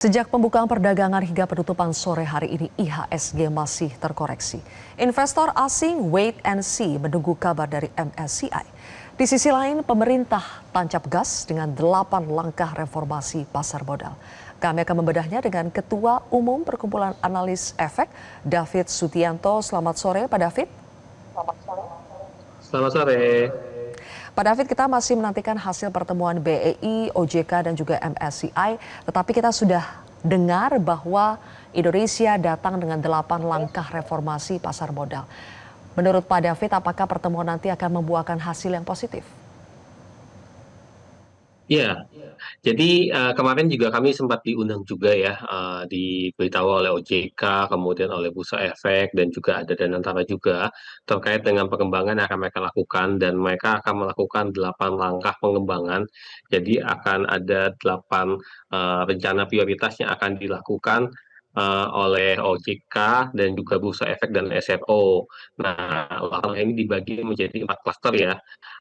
Sejak pembukaan perdagangan hingga penutupan sore hari ini, IHSG masih terkoreksi. Investor asing wait and see menunggu kabar dari MSCI. Di sisi lain, pemerintah tancap gas dengan 8 langkah reformasi pasar modal. Kami akan membedahnya dengan Ketua Umum Perkumpulan Analis Efek, David Sutianto. Selamat sore, Pak David. Selamat sore. Pak David, kita masih menantikan hasil pertemuan BEI, OJK, dan juga MSCI. Tetapi kita sudah dengar bahwa Indonesia datang dengan 8 langkah reformasi pasar modal. Menurut Pak David, apakah pertemuan nanti akan membuahkan hasil yang positif? Ya, jadi kemarin juga kami sempat diundang juga ya, diberitahu oleh OJK, kemudian oleh Bursa Efek, dan juga ada Danantara juga, terkait dengan pengembangan yang akan mereka lakukan, dan mereka akan melakukan 8 langkah pengembangan. Jadi akan ada 8 rencana prioritas yang akan dilakukan oleh OJK dan juga Bursa Efek dan SRO. Nah, langkah ini dibagi menjadi 4 klaster ya.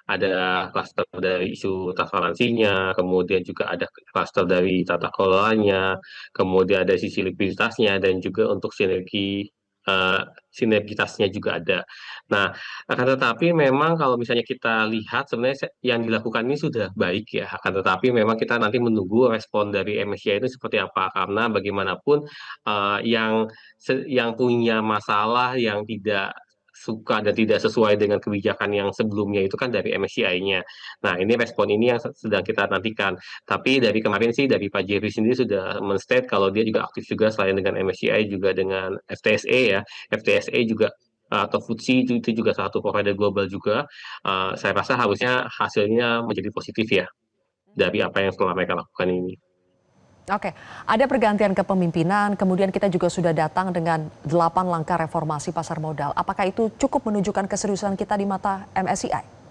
Ada klaster dari isu transparansinya, kemudian juga ada klaster dari tata kelolanya, kemudian ada sisi likuiditasnya, dan juga untuk sinergitasnya juga ada. Nah, akan tetapi memang kalau misalnya kita lihat sebenarnya yang dilakukan ini sudah baik ya, akan tetapi memang kita nanti menunggu respon dari MSCI itu seperti apa, karena bagaimanapun yang punya masalah, yang tidak suka dan tidak sesuai dengan kebijakan yang sebelumnya itu kan dari MSCI-nya. Nah, ini respon ini yang sedang kita nantikan. Tapi dari kemarin sih dari Pak Jerry sendiri sudah men-state kalau dia juga aktif juga selain dengan MSCI juga dengan FTSE ya. FTSE juga atau FTSE itu juga satu provider global juga. Saya rasa harusnya hasilnya menjadi positif ya dari apa yang setelah mereka lakukan ini. Oke, ada pergantian kepemimpinan, kemudian kita juga sudah datang dengan 8 langkah reformasi pasar modal. Apakah itu cukup menunjukkan keseriusan kita di mata MSCI?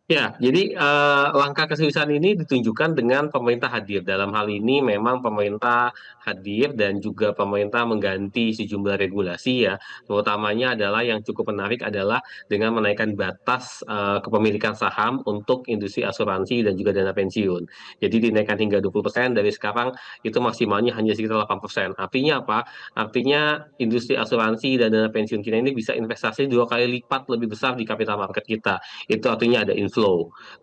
Ya, jadi langkah keseriusan ini ditunjukkan dengan pemerintah hadir. Dalam hal ini memang pemerintah hadir dan juga pemerintah mengganti sejumlah regulasi ya. Terutamanya adalah yang cukup menarik adalah dengan menaikkan batas kepemilikan saham untuk industri asuransi dan juga dana pensiun. Jadi dinaikkan hingga 20%, dari sekarang itu maksimalnya hanya sekitar 8%. Artinya apa? Artinya industri asuransi dan dana pensiun kita ini bisa investasi 2 kali lipat lebih besar di capital market kita. Itu artinya ada inflow.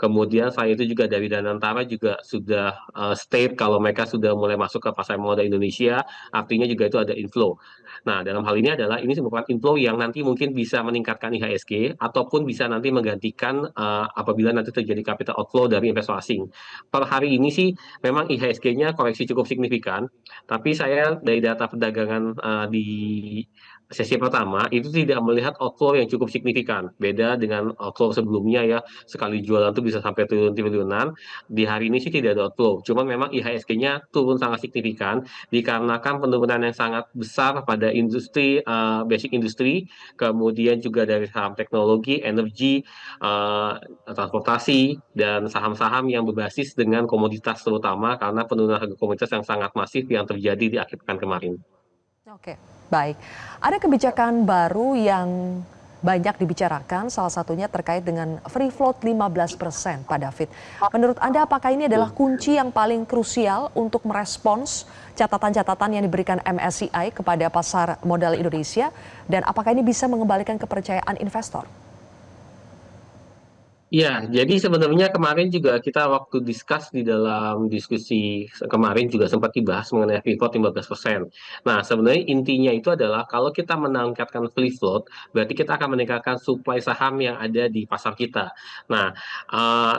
Kemudian selain itu juga dari Danantara juga sudah state kalau mereka sudah mulai masuk ke pasar modal Indonesia, artinya juga itu ada inflow. Nah, dalam hal ini adalah ini merupakan inflow yang nanti mungkin bisa meningkatkan IHSG ataupun bisa nanti menggantikan apabila nanti terjadi capital outflow dari investor asing. Per hari ini sih memang IHSG-nya koreksi cukup signifikan, tapi saya dari data perdagangan di sesi pertama itu tidak melihat outflow yang cukup signifikan. Beda dengan outflow sebelumnya ya, sekali jualan itu bisa sampai turun triliunan. Di hari ini sih tidak ada outflow. Cuman memang IHSG-nya turun sangat signifikan dikarenakan penurunan yang sangat besar pada industri basic industri, kemudian juga dari saham teknologi, energi, transportasi, dan saham-saham yang berbasis dengan komoditas terutama karena penurunan harga komoditas yang sangat masif yang terjadi di akhir pekan kemarin. Oke, baik. Ada kebijakan baru yang banyak dibicarakan, salah satunya terkait dengan free float 15%, Pak David. Menurut Anda, apakah ini adalah kunci yang paling krusial untuk merespons catatan-catatan yang diberikan MSCI kepada pasar modal Indonesia? Dan apakah ini bisa mengembalikan kepercayaan investor? Ya, jadi sebenarnya kemarin juga kita waktu discuss di dalam diskusi kemarin juga sempat dibahas mengenai free float 15%. Nah, sebenarnya intinya itu adalah kalau kita meningkatkan free float, berarti kita akan meningkatkan supply saham yang ada di pasar kita. Nah,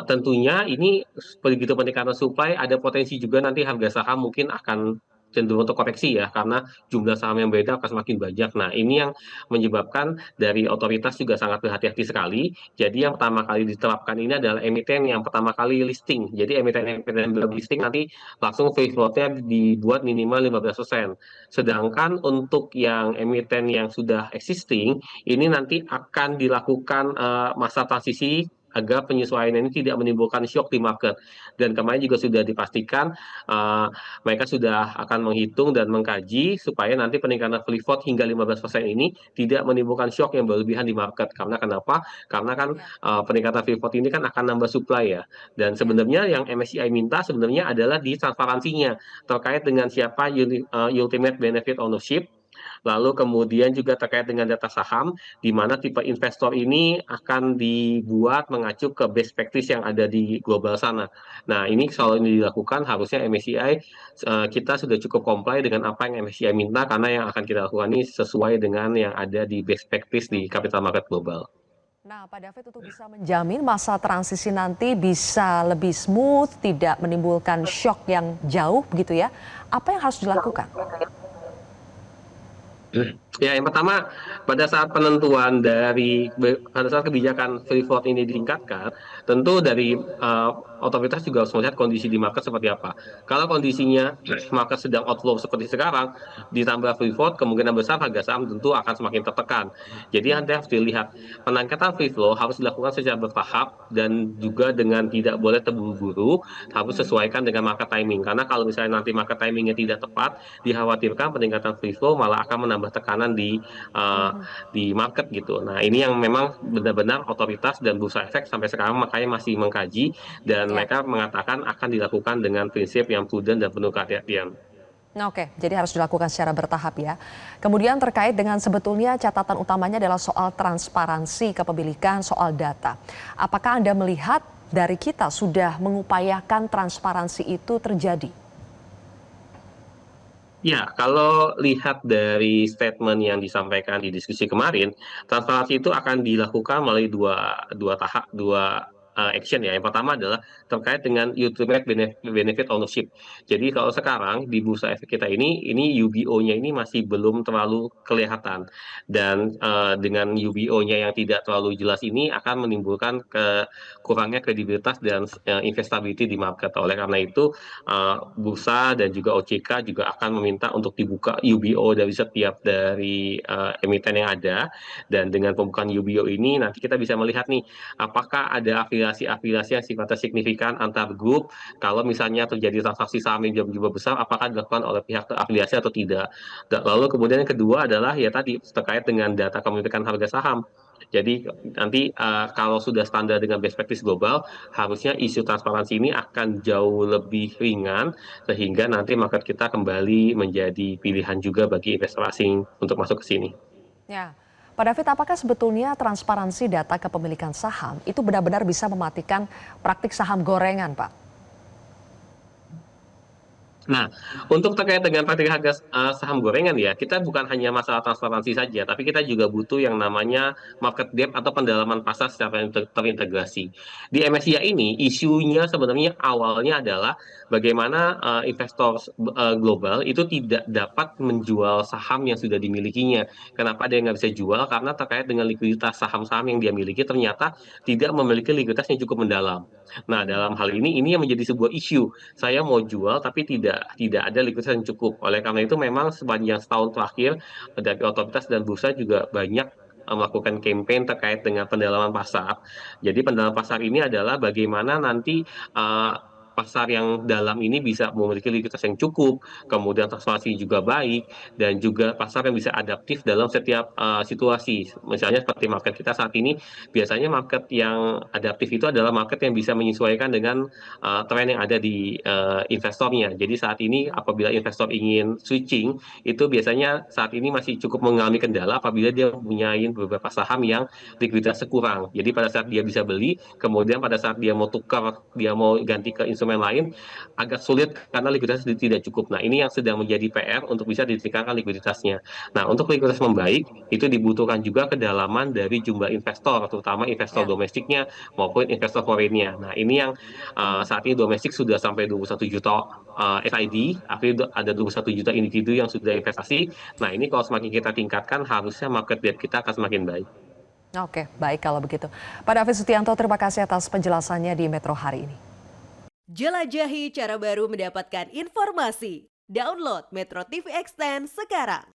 tentunya ini begitu peningkatan supply, ada potensi juga nanti harga saham mungkin akan cenderung untuk koreksi ya, karena jumlah saham yang beredar akan semakin banyak. Nah, ini yang menyebabkan dari otoritas juga sangat berhati-hati sekali. Jadi yang pertama kali diterapkan ini adalah emiten yang pertama kali listing. Jadi emiten-emiten baru listing nanti langsung free float-nya dibuat minimal 15%. Sedangkan untuk yang emiten yang sudah existing, ini nanti akan dilakukan masa transisi agar penyesuaian ini tidak menimbulkan shock di market. Dan kemarin juga sudah dipastikan, mereka sudah akan menghitung dan mengkaji supaya nanti peningkatan free float hingga 15% ini tidak menimbulkan shock yang berlebihan di market. Karena kenapa? Karena kan, Ya, peningkatan free float ini kan akan nambah supply ya. Dan ya. sebenarnya yang MSCI minta sebenarnya adalah di transparansinya, terkait dengan siapa ultimate benefit ownership, lalu kemudian juga terkait dengan data saham, di mana tipe investor ini akan dibuat mengacu ke best practice yang ada di global sana. Nah, ini kalau ini dilakukan harusnya MSCI, kita sudah cukup comply dengan apa yang MSCI minta, karena yang akan kita lakukan ini sesuai dengan yang ada di best practice di Oke. capital market global. Nah, Pak David, untuk bisa menjamin masa transisi nanti bisa lebih smooth, tidak menimbulkan shock yang jauh begitu ya, apa yang harus dilakukan? Ya, yang pertama, pada saat kebijakan free float ini ditingkatkan, tentu dari otoritas juga harus melihat kondisi di market seperti apa. Kalau kondisinya market sedang outflow seperti sekarang, ditambah free float, kemungkinan besar harga saham tentu akan semakin tertekan. Jadi Hmm. nanti harus dilihat, peningkatan free flow harus dilakukan secara bertahap dan juga dengan tidak boleh terburu-buru, harus Mhm. sesuaikan dengan market timing. Karena kalau misalnya nanti market timingnya tidak tepat, dikhawatirkan peningkatan free flow malah akan menambah tekanan eee, Mhm. di market gitu. Nah, ini yang memang benar-benar otoritas dan bursa efek sampai sekarang makanya masih mengkaji, dan Ya. mereka mengatakan akan dilakukan dengan prinsip yang prudent dan penuh kehati-hatian. Nah, oke, jadi harus dilakukan secara bertahap ya. Kemudian terkait dengan sebetulnya catatan utamanya adalah soal transparansi kepemilikan, soal data. Apakah Anda melihat dari kita sudah mengupayakan transparansi itu terjadi? Ya, kalau lihat dari statement yang disampaikan di diskusi kemarin, transparansi itu akan dilakukan melalui dua dua tahap, action ya. Yang pertama adalah terkait dengan ultimate benefit ownership. Jadi kalau sekarang di bursa efek kita ini UBO-nya ini masih belum terlalu kelihatan, dan, dengan UBO-nya yang tidak terlalu jelas ini akan menimbulkan kurangnya kredibilitas dan, investability di market. Oleh karena itu, bursa dan juga OJK juga akan meminta untuk dibuka UBO dari emiten yang ada, dan dengan pembukaan UBO ini nanti kita bisa melihat nih, apakah ada afiliasi-afiliasi yang sifatnya signifikan antar grup. Kalau misalnya terjadi transaksi saham yang jumlah besar, apakah dilakukan oleh pihak terafiliasi atau tidak. Lalu kemudian yang kedua adalah ya tadi, terkait dengan data kepemilikan harga saham. Jadi nanti, kalau sudah standar dengan best practice global, harusnya isu transparansi ini akan jauh lebih ringan, sehingga nanti market kita kembali menjadi pilihan juga bagi investor asing untuk masuk ke sini. Ya, Pak David, apakah sebetulnya transparansi data kepemilikan saham itu benar-benar bisa mematikan praktik saham gorengan, Pak? Nah, untuk terkait dengan praktik harga, saham gorengan ya, kita bukan hanya masalah transparansi saja, tapi kita juga butuh yang namanya market depth atau pendalaman pasar secara terintegrasi. Di MSCI ini, isunya sebenarnya awalnya adalah bagaimana, investor global itu tidak dapat menjual saham yang sudah dimilikinya. Kenapa dia nggak bisa jual? Karena terkait dengan likuiditas saham-saham yang dia miliki ternyata tidak memiliki likuiditas yang cukup mendalam. Nah, dalam hal ini yang menjadi sebuah isu. Saya mau jual tapi tidak ada likuiditas yang cukup. Oleh karena itu memang sepanjang setahun terakhir, dari otoritas dan bursa juga banyak, melakukan campaign terkait dengan pendalaman pasar. Jadi pendalaman pasar ini adalah bagaimana nanti, pasar yang dalam ini bisa memiliki likuiditas yang cukup, kemudian transparansi juga baik, dan juga pasar yang bisa adaptif dalam setiap, situasi. Misalnya seperti market kita saat ini, biasanya market yang adaptif itu adalah market yang bisa menyesuaikan dengan, tren yang ada di, investornya. Jadi saat ini apabila investor ingin switching, itu biasanya saat ini masih cukup mengalami kendala apabila dia mempunyai beberapa saham yang likuiditasnya kurang. Jadi pada saat dia bisa beli, kemudian pada saat dia mau tukar, dia mau ganti ke instrumen lain, agak sulit karena likuiditas tidak cukup. Nah, ini yang sedang menjadi PR untuk bisa ditingkatkan likuiditasnya. Nah, untuk likuiditas membaik, itu dibutuhkan juga kedalaman dari jumlah investor, terutama investor Ya. domestiknya maupun investor foreign-nya. Nah, ini yang, saat ini domestik sudah sampai 21 juta, SID, artinya ada 21 juta individu yang sudah investasi. Nah, ini kalau semakin kita tingkatkan, harusnya market depth kita akan semakin baik. Oke, baik kalau begitu. Pak David Sutianto, terima kasih atas penjelasannya di Metro hari ini. Jelajahi cara baru mendapatkan informasi. Download Metro TV Extend sekarang.